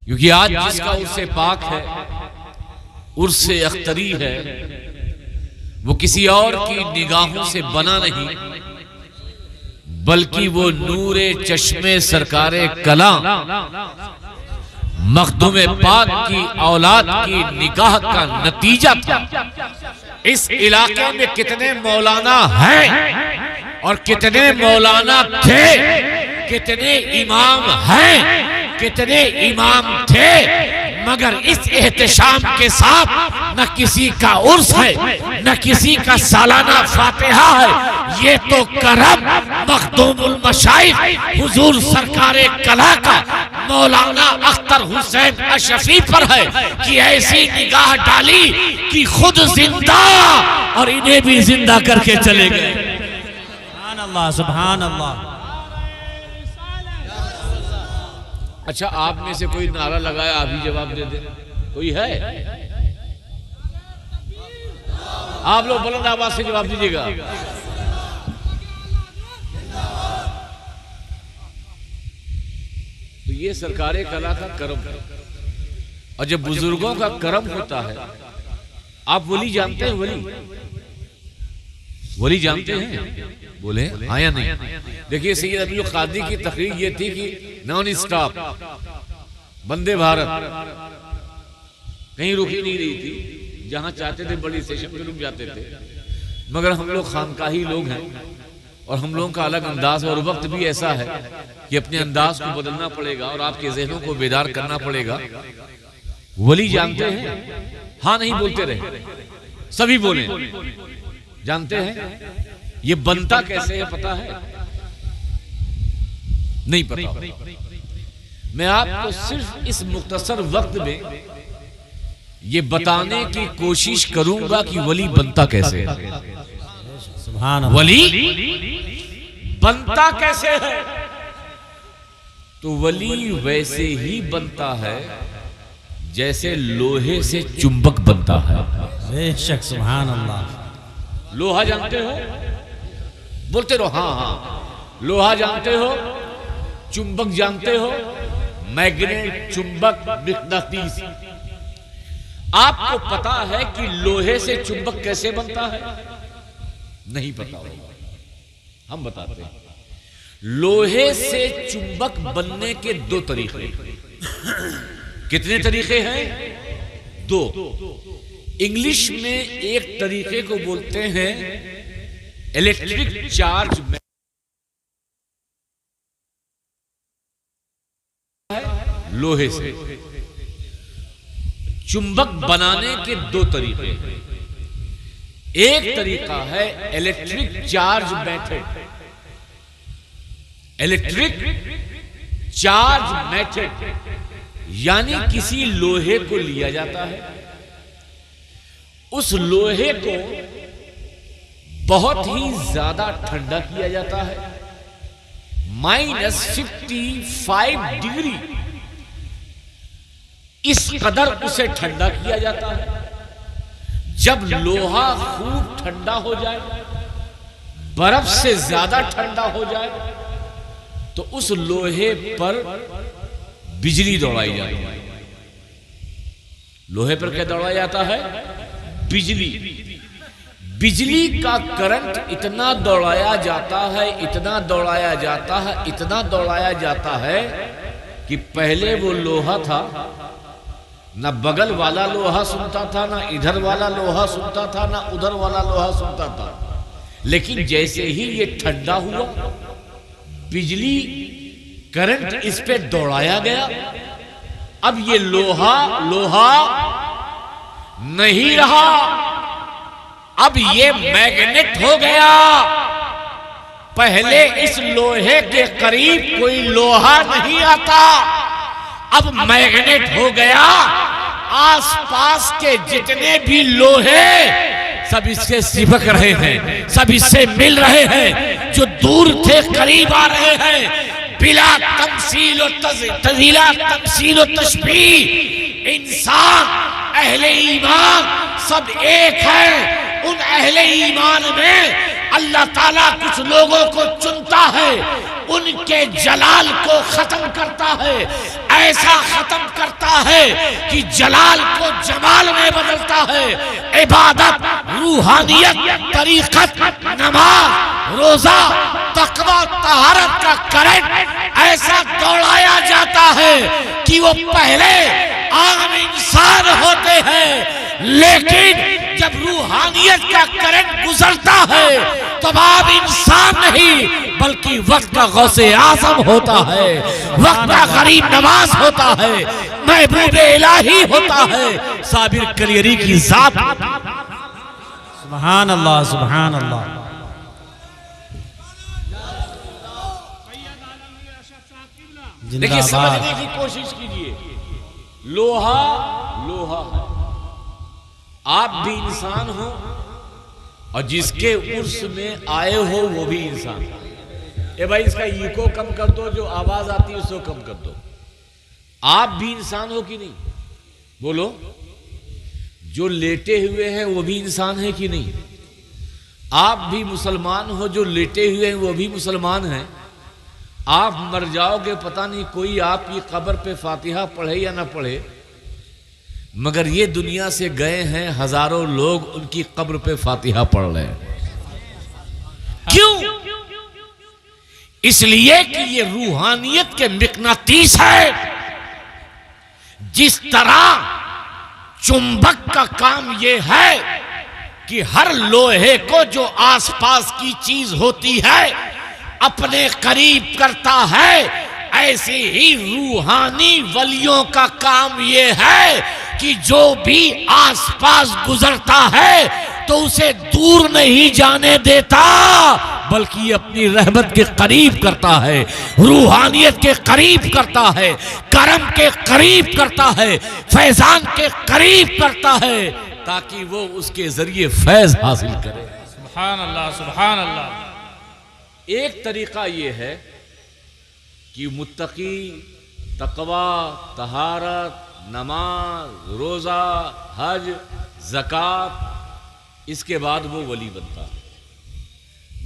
क्योंकि आज जिसका उर्से पाक है, उर्से अख्तरी है, वो किसी और की निगाहों से बना नहीं, बल्कि वो नूरे चश्मे सरकारे कला मखदूम पाक की औलाद की निगाह का नतीजा था। इस इलाके में कितने मौलाना हैं और कितने मौलाना थे, कितने इमाम हैं, कितने इमाम थे, मगर इस एहतशाम के साथ न किसी का उर्स है, न किसी का सालाना फातिहा है। ये तो करम मखदूमुल मशाइख हुजूर सरकारे कला का मौलाना अख्तर हुसैन अशफी पर है कि ऐसी निगाह डाली कि खुद जिंदा और इन्हें भी जिंदा करके चले गए। सुभान अल्लाह, सुभान अल्लाह। अच्छा, आप में से कोई नारा लगाया, अभी जवाब दे दे। कोई है? आप लोग बुलंद आवाज से जवाब दीजिएगा। तो ये सरकारे कला का करम है, और जब बुजुर्गों का करम होता है, आप वली जानते हैं? वली जानते हैं? बोले हाँ या नहीं? देखिए, सैयद अब्दुल कादिर की तकरीर ये थी कि नॉन स्टॉप वंदे भारत कहीं रुकी नहीं रही थी, जहां चाहते थे बड़ी स्टेशन पे रुक जाते थे। मगर हम लोग खानकाही लोग हैं और हम लोगों का अलग अंदाज, और वक्त भी ऐसा है कि अपने अंदाज को बदलना पड़ेगा और आपके ज़हनों को बेदार करना पड़ेगा। वली जानते हैं? हाँ नहीं बोलते रहे, सभी बोले जानते हैं। ये बनता कैसे है पता है? नहीं पता। मैं आपको सिर्फ इस मुख्तसर वक्त में ये बताने की कोशिश करूंगा कि वली बनता कैसे है। सुभान अल्लाह। वली बनता कैसे है? तो वली वैसे ही बनता है जैसे लोहे से चुंबक बनता है। बेशक, सुभान अल्लाह। लोहा जानते हो? बोलते रहो हाँ हाँ। लोहा जानते हो? चुंबक जानते हो? मैग्नेट, चुंबक, मिक़नातीस। आपको पता है कि लोहे से चुंबक कैसे बनता है? नहीं पता होगा, हम बताते हैं। लोहे से चुंबक बनने के दो तरीके। कितने तरीके हैं? दो। इंग्लिश में एक तरीके को बोलते हैं इलेक्ट्रिक चार्ज, लोहे से चुंबक बनाने के दो तरीके हैं। एक तरीका है electric charge method. Electric charge method यानी किसी लोहे को लिया जाता है, उस लोहे को बहुत ही ज्यादा ठंडा किया जाता है, -55 डिग्री, इस कदर उसे ठंडा किया जाता है। जब लोहा खूब ठंडा हो जाए, बर्फ से ज्यादा ठंडा हो जाए, तो उस लोहे पर बिजली दौड़ाई जाती है। लोहे पर क्या दौड़ाया जाता है? बिजली। बिजली का करंट इतना दौड़ाया जाता है, इतना दौड़ाया जाता है, इतना दौड़ाया जाता है कि पहले वो लोहा था, ना बगल वाला लोहा सुनता था, ना इधर वाला लोहा सुनता था, ना उधर वाला लोहा सुनता था। लेकिन जैसे ही ये ठंडा हुआ, बिजली करंट इस पे दौड़ाया गया, अब ये लोहा नहीं रहा, अब ये मैग्नेट हो गया। पहले इस लोहे के करीब कोई लोहा नहीं आता, अब मैग्नेट हो गया। आसपास के जितने भी लोहे सब इससे चिपक रहे हैं, सब इससे मिल रहे हैं। जो दूर थे करीब आ रहे हैं। बिला तमसील व तशबीह, इंसान, अहले ईमान सब एक है। उन अहले ईमान में अल्लाह ताला कुछ लोगों को चुनता है, उनके जलाल को खत्म करता है, ऐसा खत्म करता है कि जलाल को जमाल में बदलता है। इबादत, रूहानियत, तरीकत, नमाज, रोजा, तकवा, तहारत का करंट ऐसा दौड़ाया जाता है कि वो पहले आम इंसान होते हैं, लेकिन जब रूहानियत का करंट गुजरता है तब आप इंसान नहीं बल्कि वक्त का गौसे आजम होता है, वक्त का गरीब नवाज होता है, महबूब इलाही होता है, साबिर कलियरी की जात। सुभान अल्लाह, सुभान अल्लाह। देखिए, समझने की कोशिश कीजिए, लोहा लोहा है, आप भी इंसान हो और जिसके उर्स में आए हो वो भी इंसान। ए भाई, इसका इको कम कर दो, जो आवाज आती है उसको कम कर दो। आप भी इंसान हो कि नहीं? बोलो। जो लेटे हुए हैं वो भी इंसान है कि नहीं? आप भी मुसलमान हो, जो लेटे हुए हैं वो भी मुसलमान हैं। आप मर जाओगे, पता नहीं कोई आपकी कब्र पे फातिहा पढ़े या ना पढ़े, मगर ये दुनिया से गए हैं हजारों लोग, उनकी कब्र पे फातिहा पढ़ रहे हैं। क्यों? इसलिए कि ये रूहानियत के मिकनातीस है। जिस तरह चुंबक का काम ये है कि हर लोहे को जो आसपास की चीज होती है अपने करीब करता है, ऐसे ही रूहानी वलियों का काम ये है कि जो भी आसपास गुजरता है तो उसे दूर नहीं जाने देता, बल्कि अपनी रहमत के करीब करता है, रूहानियत के करीब करता है, करम के करीब करता है, फैजान के करीब करता है, ताकि वो उसके जरिए फैज हासिल करे। सुभान अल्लाह, सुभान अल्लाह। एक तरीका ये है कि मुत्तकी, तकवा, तहारत, नमाज, रोजा, हज, ज़कात, इसके बाद वो वली बनता है।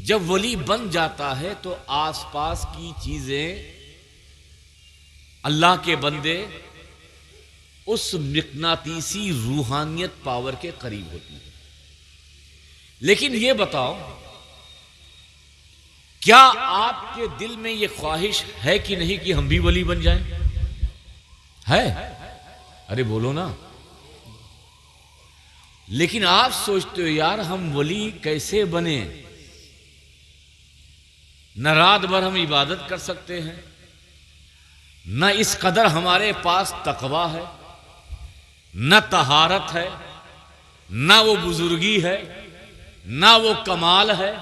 जब वली बन जाता है तो आसपास की चीजें, अल्लाह के बंदे उस मिकनातीसी रूहानियत पावर के करीब होती है। लेकिन ये बताओ, क्या आपके दिल में ये ख्वाहिश है कि नहीं कि हम भी वली बन जाएं? है? अरे बोलो ना। लेकिन आप सोचते हो यार हम वली कैसे बने? न रात भर हम इबादत कर सकते हैं, न इस कदर हमारे पास तकवा है, न तहारत है, न वो बुजुर्गी है, न वो कमाल है,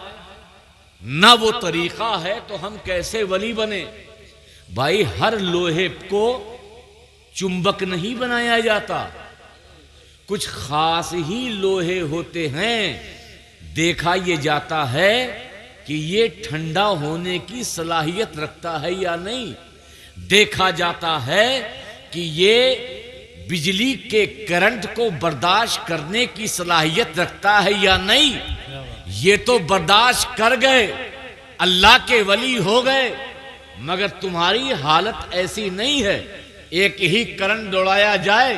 न वो तरीका है, तो हम कैसे वली बने? भाई, हर लोहे को चुंबक नहीं बनाया जाता, कुछ खास ही लोहे होते हैं। देखा ये जाता है कि ये ठंडा होने की सलाहियत रखता है या नहीं, देखा जाता है कि ये बिजली के करंट को बर्दाश्त करने की सलाहियत रखता है या नहीं। ये तो बर्दाश्त कर गए, अल्लाह के वली हो गए, मगर तुम्हारी हालत ऐसी नहीं है। एक ही करंट दौड़ाया जाए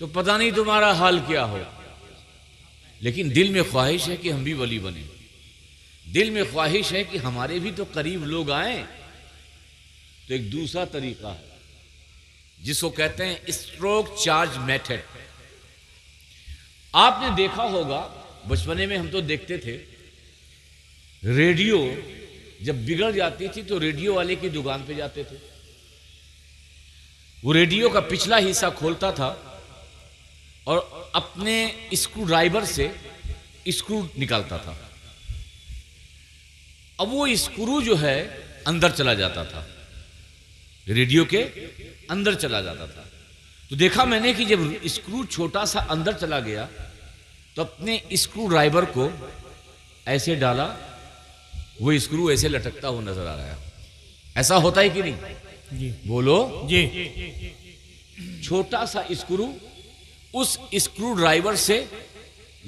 तो पता नहीं तुम्हारा हाल क्या हो। लेकिन दिल में ख्वाहिश है कि हम भी वली बने, दिल में ख्वाहिश है कि हमारे भी तो करीब लोग आए। तो एक दूसरा तरीका है जिसको कहते हैं स्ट्रोक चार्ज मेथड। आपने देखा होगा, बचपने में हम तो देखते थे, रेडियो जब बिगड़ जाती थी तो रेडियो वाले की दुकान पे जाते थे। वो रेडियो का पिछला हिस्सा खोलता था और अपने स्क्रू ड्राइवर से स्क्रू निकालता था। अब वो स्क्रू जो है अंदर चला जाता था, रेडियो के अंदर चला जाता था। तो देखा मैंने कि जब स्क्रू छोटा सा अंदर चला गया तो अपने स्क्रू ड्राइवर को ऐसे डाला, वो स्क्रू ऐसे लटकता हुआ नजर आ रहा है। ऐसा होता है कि नहीं? जी बोलो जी। छोटा सा स्क्रू उस स्क्रू ड्राइवर से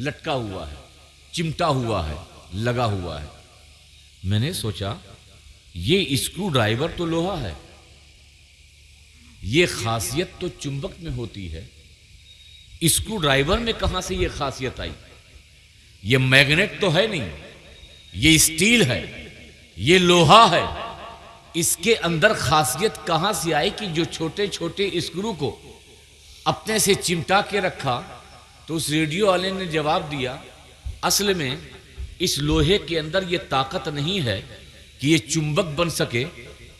लटका हुआ है, चिमटा हुआ है, लगा हुआ है। मैंने सोचा ये स्क्रू ड्राइवर तो लोहा है, ये खासियत तो चुंबक में होती है, स्क्रू ड्राइवर में कहां से ये खासियत आई? ये मैग्नेट तो है नहीं, ये स्टील है, ये लोहा है। इसके अंदर खासियत कहां से आई कि जो छोटे छोटे स्क्रू को अपने से चिमटा के रखा? तो उस रेडियो वाले ने जवाब दिया, असल में इस लोहे के अंदर ये ताकत नहीं है कि ये चुंबक बन सके,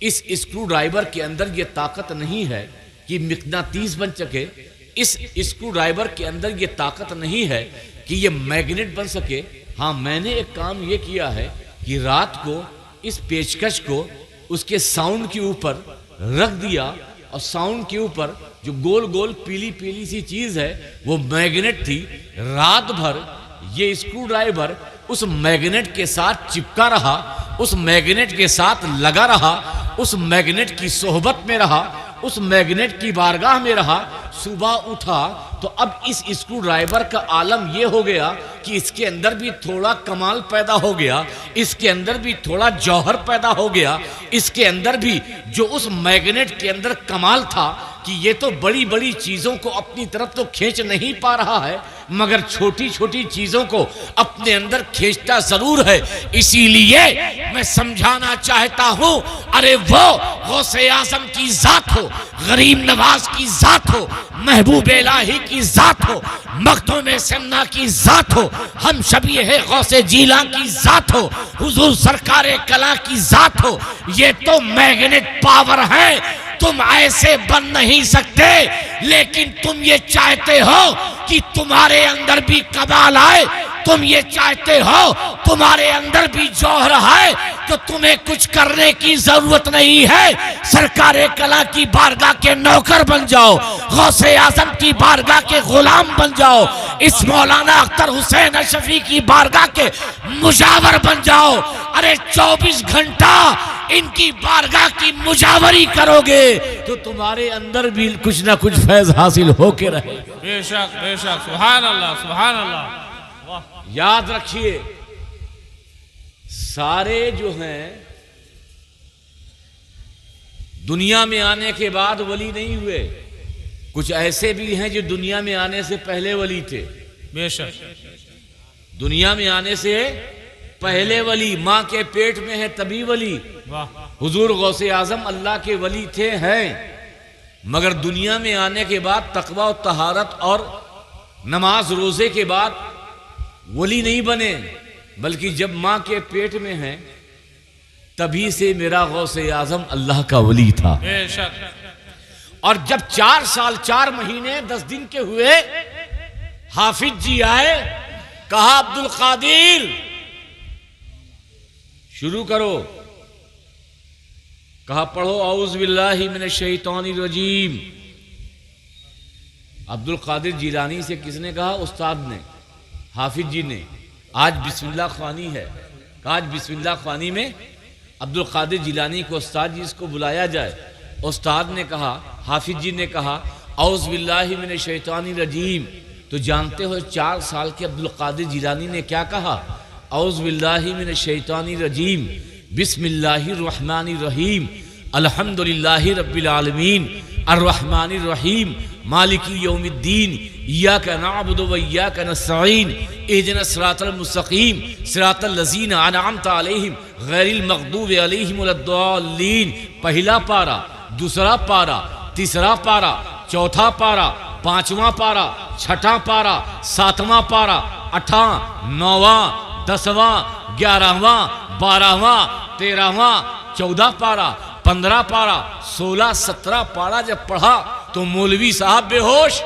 इस स्क्रू ड्राइवर के अंदर ये ताकत नहीं है कि मिकनातीस बन सके, इस स्क्रू ड्राइवर के अंदर ये ताकत नहीं है कि ये मैग्नेट बन सके। हाँ, मैंने एक काम ये किया है कि रात को इस पेचकश को उसके साउंड के ऊपर रख दिया और साउंड के ऊपर जो गोल गोल पीली पीली सी चीज है वो मैग्नेट थी। रात भर ये स्क्रू ड्राइवर उस मैग्नेट के साथ चिपका रहा, उस मैग्नेट के साथ लगा रहा, उस मैग्नेट की सोहबत में रहा, उस मैग्नेट की बारगाह में रहा। सुबह उठा तो अब इस स्क्रू ड्राइवर का आलम यह हो गया कि इसके अंदर भी थोड़ा कमाल पैदा हो गया, इसके अंदर भी थोड़ा जौहर पैदा हो गया, इसके अंदर भी जो उस मैग्नेट के अंदर कमाल था कि ये तो बड़ी बड़ी चीजों को अपनी तरफ तो खींच नहीं पा रहा है, मगर छोटी छोटी चीजों को अपने अंदर खींचता जरूर है। इसीलिए मैं समझाना चाहता हूं, अरे वो गौसे आजम की जात हो, गरीब नवाज की जात हो, महबूब इलाही की जात हो, मखदूम सिमना की जात हो, हम शबी है गौसे जीला की जात हो, हुजूर सरकारे कला की जात हो, ये तो मैग्नेट पावर है। तुम ऐसे बन नहीं सकते, लेकिन तुम ये चाहते हो कि तुम्हारे अंदर भी कमाल आए, तुम ये चाहते हो तुम्हारे अंदर भी जौहर है, तो तुम्हें कुछ करने की जरूरत नहीं है। सरकारे कला की बारगाह के नौकर बन जाओ, गौसे आजम की बारगाह के गुलाम बन जाओ, इस मौलाना अख्तर हुसैन अशफी की बारगाह के मुजावर बन जाओ। अरे 24 घंटा इनकी बारगाह की मुजावरी करोगे तो तुम्हारे अंदर भी कुछ ना कुछ फैज हासिल होके रहेगा। बेशक बेशक, सुभान अल्लाह सुभान अल्लाह। याद रखिए, सारे जो हैं दुनिया में आने के बाद वली नहीं हुए, कुछ ऐसे भी हैं जो दुनिया में आने से पहले वली थे। बेशक, दुनिया में आने से पहले वली, मां के पेट में है तभी वली। हुजूर गौसे आजम अल्लाह के वली थे हैं, मगर दुनिया में आने के बाद तकवा और तहारत और नमाज रोजे के बाद वली नहीं बने, बल्कि जब मां के पेट में हैं तभी से मेरा गौसे आजम अल्लाह का वली था। और जब 4 साल 4 महीने 10 दिन के हुए, हाफिज जी आए, कहा अब्दुल कादिर शुरू करो, कहा पढ़ो औज़ु बिल्लाहि मिनश शैतानिर रजीम। अब्दुल कादिर जिलानी से किसने कहा? उस्ताद ने, हाफिज जी ने। आज बिस्मिल्लाह ख्वानी है, आज बिस्मिल्लाह ख्वानी में अब्दुल कादिर जिलानी को उस्ताद जी इसको बुलाया जाए। उस्ताद ने कहा, हाफिज जी ने कहा औज़ु बिल्लाहि मिनश शैतानिर रजीम। तो जानते हो 4 साल के अब्दुल कादिर जिलानी ने क्या कहा? औज़ु बिल्लाहि मिनश शैतानिर रजीम, बिस्मिल्लाहिर रहमानिर रहीम, अल्हम्दुलिल्लाहि रब्बिल आलमीन, अर्रहमानिर रहीम, मालिकी यौमिद्दीन, इय्याका नअबुदु व इय्याका नस्तईन, इहदिनस सिरातल मुस्तकीम, सिरातल लज़ीना अनअमता अलैहिम गैरिल मग़दूबि अलैहिम वलद्दाल्लीन। पहला पारा, दूसरा पारा, तीसरा पारा, चौथा पारा, 5वां पारा, 6ठा पारा, 7वां पारा, 8वां, 9वां, 10वां, 11वां, 12वां, 13वां, 14 पारा, 15 पारा, 16, 17 पारा जब पढ़ा तो मौलवी साहब बेहोश।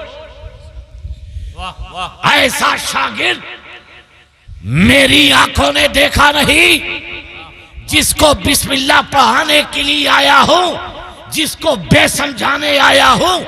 ऐसा शागिर्द मेरी आंखों ने देखा नहीं, जिसको बिस्मिल्लाह पढ़ाने के लिए आया हूं, जिसको बे समझाने आया हूं,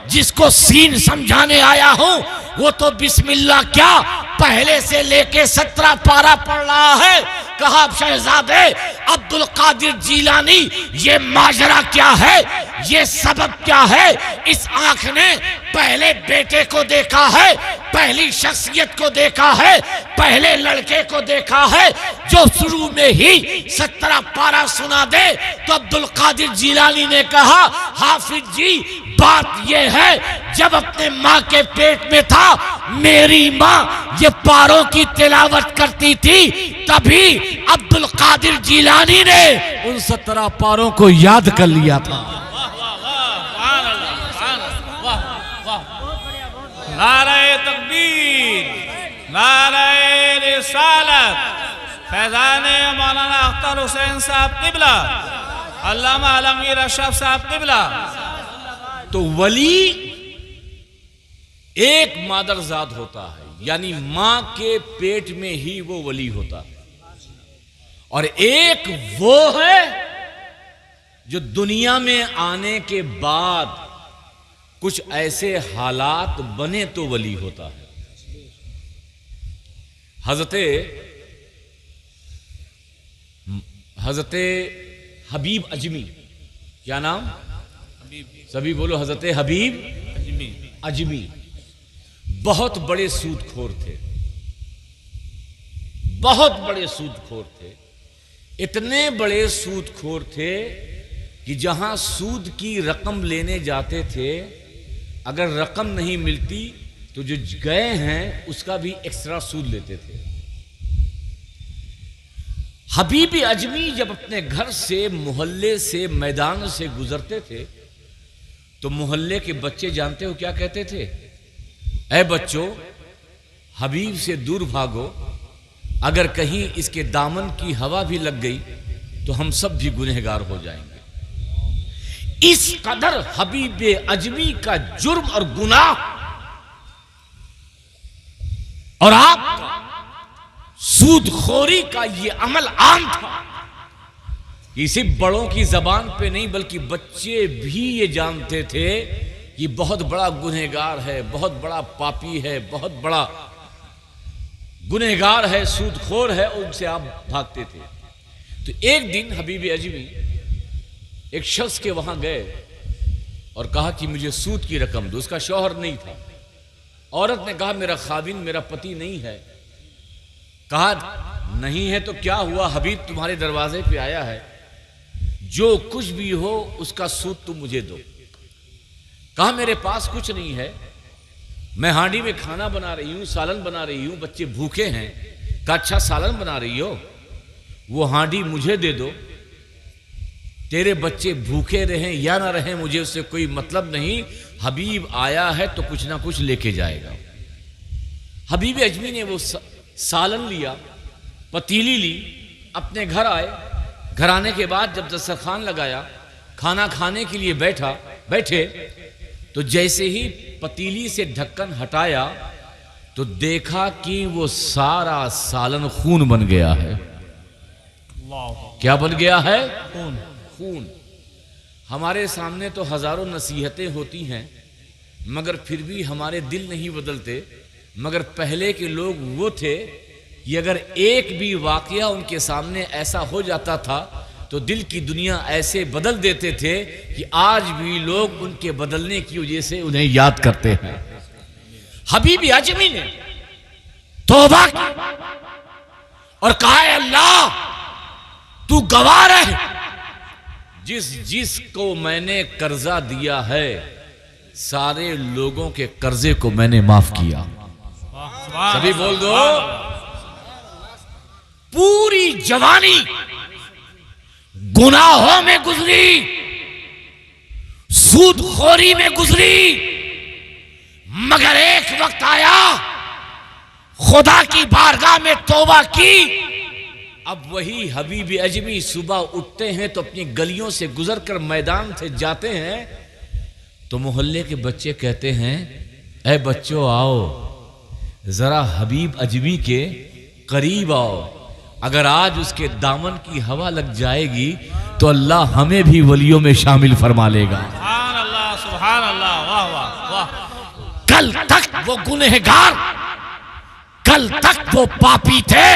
जिसको सीन समझाने आया हूं, वो तो बिस्मिल्लाह क्या पहले से लेके 17 पारा पढ़ रहा है। कहा शहजादे अब्दुल कादिर जीलानी, ये माजरा क्या है, ये सबब क्या है? इस आंख ने पहले बेटे को देखा है, पहली शख्सियत को देखा है, पहले लड़के को देखा है जो शुरू में ही 17 पारा सुना दे। तो अब्दुल कादिर जिलानी ने कहा, हाफिज जी बात यह है, जब अपने माँ के पेट में था मेरी माँ ये पारों की तिलावत करती थी, तभी अब्दुल कादिर जिलानी ने उन 17 पारों को याद कर लिया था। नारे तकबीर, नारे रिसालत, फैजान मौलाना अख्तर हुसैन साहब किबला, अल्लामा आलमगीर अशरफ साहब किबला। तो वली एक मादरजाद होता है, यानी मां के पेट में ही वो वली होता है, और एक वो है जो दुनिया में आने के बाद कुछ ऐसे हालात बने तो वली होता है। हजरते हबीब अजमी, क्या नाम? सभी बोलो, हजरते हबीब अजमी बहुत बड़े सूदखोर थे, बहुत बड़े सूदखोर थे। इतने बड़े सूदखोर थे कि जहां सूद की रकम लेने जाते थे, अगर रकम नहीं मिलती तो जो गए हैं उसका भी एक्स्ट्रा सूद लेते थे। हबीब अजमी जब अपने घर से, मोहल्ले से, मैदान से गुजरते थे तो मोहल्ले के बच्चे जानते हो क्या कहते थे? ऐ बच्चों, हबीब से दूर भागो, अगर कहीं इसके दामन की हवा भी लग गई तो हम सब भी गुनहगार हो जाएंगे। इस कदर हबीब अजमी का जुर्म और गुनाह और आपका सूदखोरी का ये अमल आम था कि सिर्फ बड़ों की जबान पे नहीं बल्कि बच्चे भी ये जानते थे कि बहुत बड़ा गुनहगार है, बहुत बड़ा पापी है, बहुत बड़ा गुनहगार है, सूदखोर है, उनसे आप भागते थे। तो एक दिन हबीब अजमी एक शख्स के वहां गए और कहा कि मुझे सूद की रकम दो। उसका शौहर नहीं था। औरत ने कहा मेरा खाविन, मेरा पति नहीं है। कहा नहीं है तो क्या हुआ, हबीब तुम्हारे दरवाजे पे आया है, जो कुछ भी हो उसका सूद तुम मुझे दो। कहा मेरे पास कुछ नहीं है, मैं हांडी में खाना बना रही हूं, सालन बना रही हूं, बच्चे भूखे हैं। कहा अच्छा सालन बना रही हो, वो हांडी मुझे दे दो, तेरे बच्चे भूखे रहें या ना रहें मुझे उससे कोई मतलब नहीं, हबीब आया है तो कुछ ना कुछ लेके जाएगा। हबीब अजमी ने वो सालन लिया, पतीली ली, अपने घर आए। घर आने के बाद जब दस्तरखान लगाया, खाना खाने के लिए बैठे तो जैसे ही पतीली से ढक्कन हटाया तो देखा कि वो सारा सालन खून बन गया है। क्या बन गया है? खून। हमारे सामने तो हजारों नसीहतें होती हैं मगर फिर भी हमारे दिल नहीं बदलते। मगर पहले के लोग वो थे कि अगर एक भी वाकया उनके सामने ऐसा हो जाता था तो दिल की दुनिया ऐसे बदल देते थे कि आज भी लोग उनके बदलने की वजह से उन्हें याद करते हैं। हबीब अजमी ने तौबा की और कहा अल्लाह तू गवाह रहे, जिस को मैंने कर्जा दिया है सारे लोगों के कर्जे को मैंने माफ किया। सभी बोल दो। पूरी जवानी गुनाहों में गुजरी, सूदखोरी में गुजरी, मगर एक वक्त आया खुदा की बारगाह में तौबा की। अब वही हबीब अजमी सुबह उठते हैं तो अपनी गलियों से गुजरकर मैदान से जाते हैं तो मोहल्ले के बच्चे कहते हैं ऐ बच्चों आओ जरा हबीब अजमी के करीब आओ, अगर आज उसके दामन की हवा लग जाएगी तो अल्लाह हमें भी वलियों में शामिल फरमा लेगा। सुभान अल्लाह, सुभान अल्लाह, वाह वाह वाह। कल तक वो गुनहगार, कल तक वो पापी थे,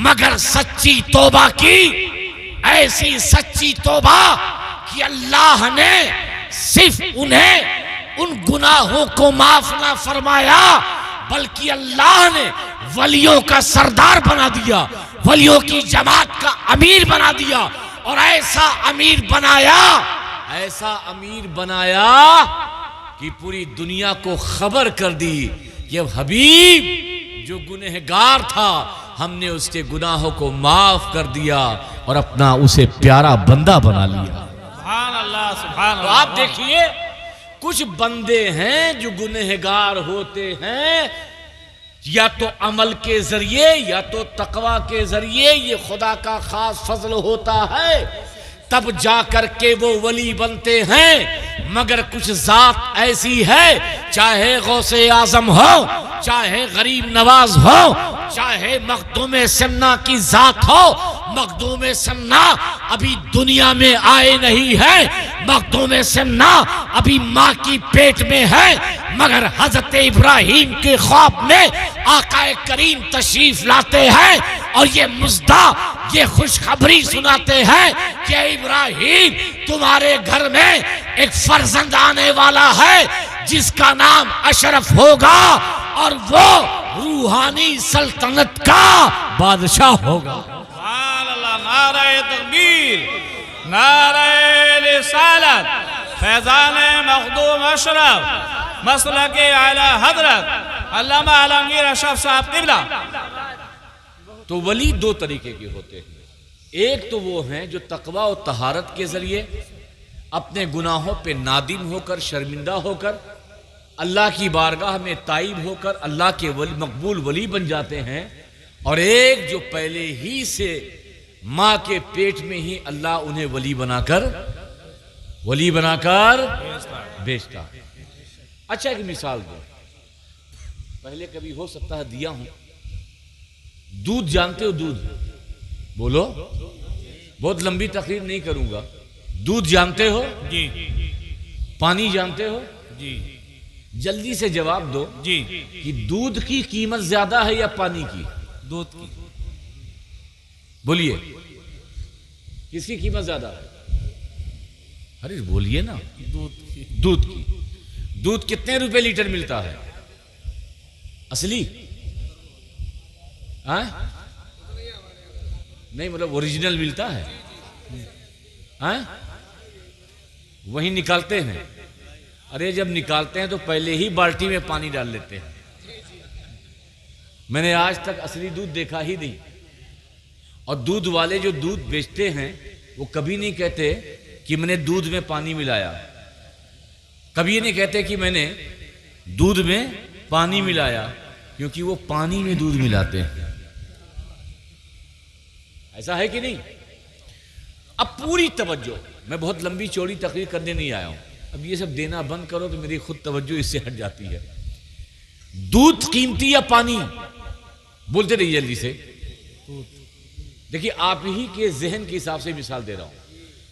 मगर सच्ची तौबा की, ऐसी सच्ची तौबा कि अल्लाह ने सिर्फ उन्हें उन गुनाहों को माफ ना फरमाया बल्कि अल्लाह ने वलियों का सरदार बना दिया, वलियों की जमात का अमीर बना दिया। और ऐसा अमीर बनाया कि पूरी दुनिया को खबर कर दी कि अब हबीब जो गुनहगार था, हमने उसके गुनाहों को माफ कर दिया और अपना उसे प्यारा बंदा बना लिया। सुभान अल्लाह, सुभान तो अल्लाह। आप देखिए, कुछ बंदे हैं जो गुनहगार होते हैं, या तो अमल के जरिए या तो तकवा के जरिए, ये खुदा का खास फजल होता है, तब जाकर के वो वली बनते हैं। मगर कुछ जात ऐसी है, चाहे गौसे आजम हो, चाहे गरीब नवाज हो, चाहे मखदूम सन्ना की जात हो। मखदूम सन्ना अभी दुनिया में आए नहीं है, मखदूम सन्ना अभी माँ की पेट में है, मगर हजरत इब्राहिम के ख्वाब में आकाए करीम तशरीफ लाते हैं और ये मुज्दा, ये खुशखबरी सुनाते हैं कि इब्राहिम, तुम्हारे घर में एक फर्जंद आने वाला है जिसका नाम अशरफ होगा और वो रूहानी सल्तनत का बादशाह होगा। सुभान अल्लाह। नारे तकबीर, नारे रिसालत, फैजान मखदूम अशरफ, मसलक आला हजरत अल्लामा आलमगीर अशरफ साहब किबला। तो वली दो तरीके के होते हैं। एक तो वो हैं जो तकवा और तहारत के जरिए अपने गुनाहों पे नादिम होकर, शर्मिंदा होकर, अल्लाह की बारगाह में ताइब होकर अल्लाह के वली, मकबूल वली बन जाते हैं। और एक जो पहले ही से माँ के पेट में ही अल्लाह उन्हें वली बनाकर बेचता है। अच्छा, एक मिसाल दो, पहले कभी हो सकता है दिया हूं। दूध जानते हो? दूध बोलो, बहुत लंबी तकरीर नहीं करूंगा। दूध जानते हो? जी पानी जानते हो? जी जल्दी से जवाब दो जी। कि दूध की कीमत ज्यादा है या पानी की? दूध की। बोलिए, किसकी कीमत ज्यादा है? अरे बोलिए ना। दूध की। दूध की। दूध कितने रुपए लीटर मिलता है असली? नहीं, मतलब ओरिजिनल मिलता है? वही निकालते हैं। अरे जब निकालते हैं तो पहले ही बाल्टी में पानी डाल लेते हैं। मैंने आज तक असली दूध देखा ही नहीं। और दूध वाले जो दूध बेचते हैं वो कभी नहीं कहते कि मैंने दूध में पानी मिलाया, कभी ये नहीं कहते कि मैंने दूध में पानी मिलाया, क्योंकि वो पानी में दूध मिलाते हैं। ऐसा है कि नहीं? अब पूरी तवज्जो, मैं बहुत लंबी चौड़ी तकरीर करने नहीं आया हूं। अब ये सब देना बंद करो तो मेरी खुद तवज्जो इससे हट जाती है। दूध कीमती या पानी? बोलते रहिए जल्दी से। देखिए, आप ही के जहन के हिसाब से मिसाल दे रहा हूं।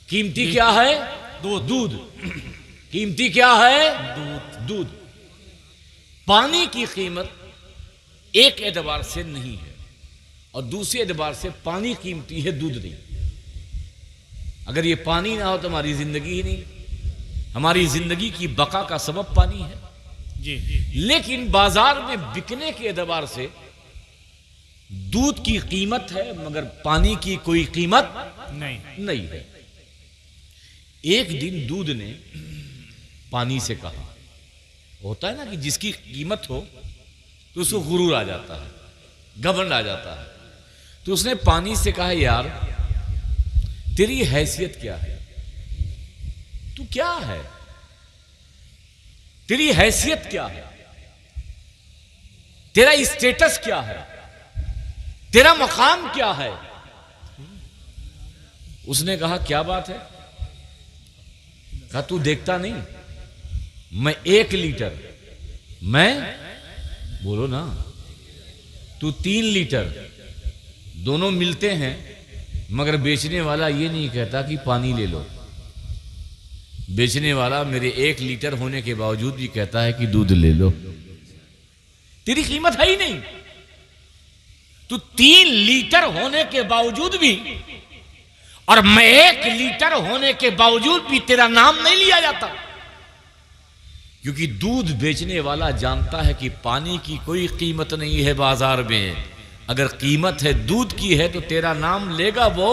कीमती क्या है? दूध। कीमती क्या है? दूध। पानी की कीमत एक एतबार से नहीं है और दूसरे एतबार से पानी कीमती है, दूध नहीं। अगर ये पानी ना हो तो हमारी जिंदगी ही नहीं। हमारी जिंदगी की बका का सबब पानी है। जी। लेकिन बाजार में बिकने के एतबार से दूध की कीमत है, मगर पानी की कोई कीमत नहीं है। एक दिन दूध ने पानी से कहा, होता है ना कि जिसकी कीमत हो तो उसको गुरूर आ जाता है, घमंड आ जाता है। तो उसने पानी से कहा, यार तेरी हैसियत क्या है? तू क्या है? तेरी हैसियत क्या है? तेरा स्टेटस क्या है? तेरा मकाम क्या है? उसने कहा, क्या बात है? कहा, तू देखता नहीं, मैं 1 लीटर, मैं बोलो ना, तू 3 लीटर, दोनों मिलते हैं, मगर बेचने वाला ये नहीं कहता कि पानी ले लो। बेचने वाला मेरे 1 लीटर होने के बावजूद भी कहता है कि दूध ले लो। तेरी कीमत है ही नहीं। तू 3 लीटर होने के बावजूद भी, और मैं 1 लीटर होने के बावजूद भी तेरा नाम नहीं लिया जाता, क्योंकि दूध बेचने वाला जानता है कि पानी की कोई कीमत नहीं है बाजार में। अगर कीमत है दूध की है तो तेरा नाम लेगा वो,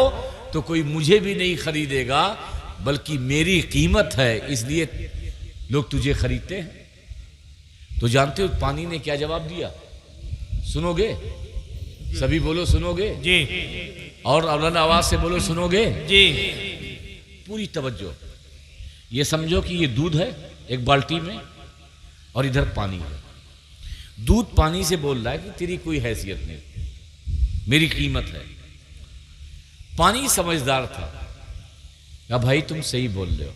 तो कोई मुझे भी नहीं खरीदेगा, बल्कि मेरी कीमत है इसलिए लोग तुझे खरीदते हैं। तो जानते हो पानी ने क्या जवाब दिया? सुनोगे? सभी बोलो सुनोगे जी। और अवलन आवाज से बोलो सुनोगे जी। पूरी तवज्जो। ये समझो कि ये दूध है एक बाल्टी में और इधर पानी है। दूध पानी से बोल रहा है कि तेरी कोई हैसियत नहीं, मेरी कीमत है। पानी समझदार था, या भाई तुम सही बोल रहे हो,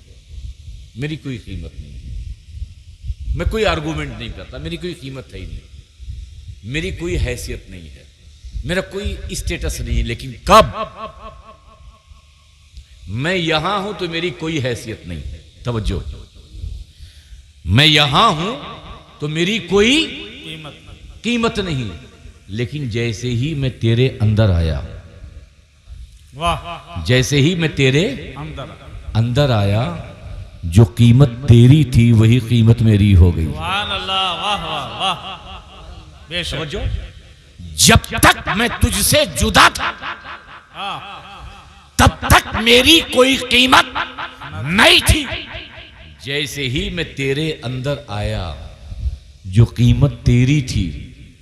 मेरी कोई कीमत नहीं, मैं कोई आर्गूमेंट नहीं करता, मेरी कोई कीमत है ही नहीं, मेरी कोई हैसियत नहीं है, मेरा कोई स्टेटस नहीं है। लेकिन कब मैं यहां हूं तो मेरी कोई हैसियत नहीं। तवज्जो, मैं यहां हूं तो मेरी कोई कीमत नहीं, लेकिन जैसे ही मैं तेरे अंदर आया, वाह, जैसे ही मैं तेरे अंदर अंदर आया, जो कीमत तेरी थी वही कीमत मेरी हो गई। सुभान अल्लाह, वाह वाह वाह, बेशक। समझो, जब तक मैं तुझसे जुदा था तब तक मेरी कोई कीमत नहीं थी। जैसे ही मैं तेरे अंदर आया, जो कीमत तेरी थी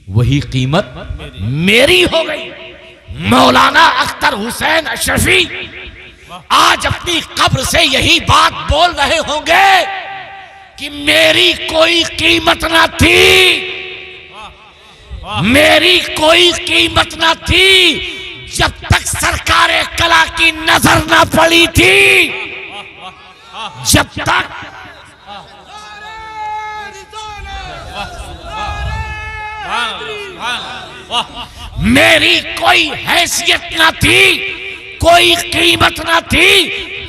वही कीमत मेरी हो गई। मौलाना अख्तर हुसैन अशरफी आज अपनी कब्र से यही बात बोल रहे होंगे कि मेरी कोई कीमत ना थी, मेरी कोई कीमत ना थी जब तक सरकारे कला की नजर ना पड़ी थी, जब तक मेरी कोई हैसियत ना थी, कोई कीमत ना थी,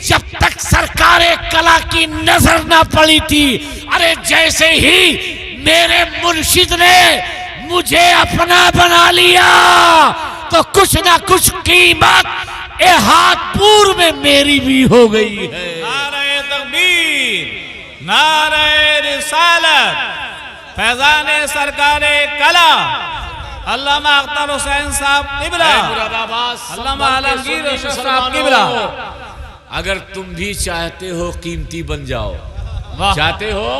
जब तक सरकारे कला की नजर ना पड़ी थी। अरे जैसे ही मेरे मुर्शिद ने मुझे अपना बना लिया तो कुछ ना कुछ कीमत ए हाथपुर में मेरी भी हो गई है। नारे तकबीर, नारे रिसालत, फैजाने सरकारे कला अल्लामा अख्तर हुसैन साहब किबला, अल्लामा आलमगीर अशरफ साहब किबला। अगर तुम भी चाहते हो कीमती बन जाओ, चाहते हो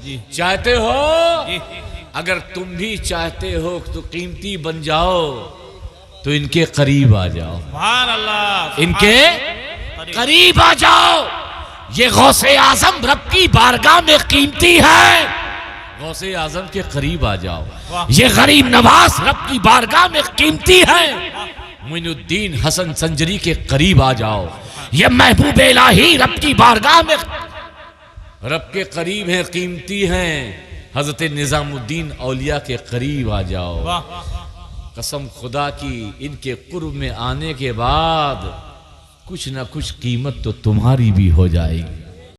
जी, चाहते हो जी, अगर तुम भी चाहते हो तो कीमती बन जाओ तो इनके करीब आ जाओ, सुभान अल्लाह, इनके करीब आ जाओ। ये गौसे आजम रब की बारगाह में कीमती है, गौसे आजम के करीब आ जाओ। ये गरीब नवाज रब की बारगाह में कीमती है, मोइनुद्दीन हसन संजरी के करीब आ जाओ। ये महबूब इलाही रब की बारगाह में रब के करीब है, कीमती हैं। हजरत निजामुद्दीन औलिया के करीब आ जाओ। कसम खुदा की, इनके कुर्ब में आने के बाद कुछ ना कुछ कीमत तो तुम्हारी भी हो जाएगी।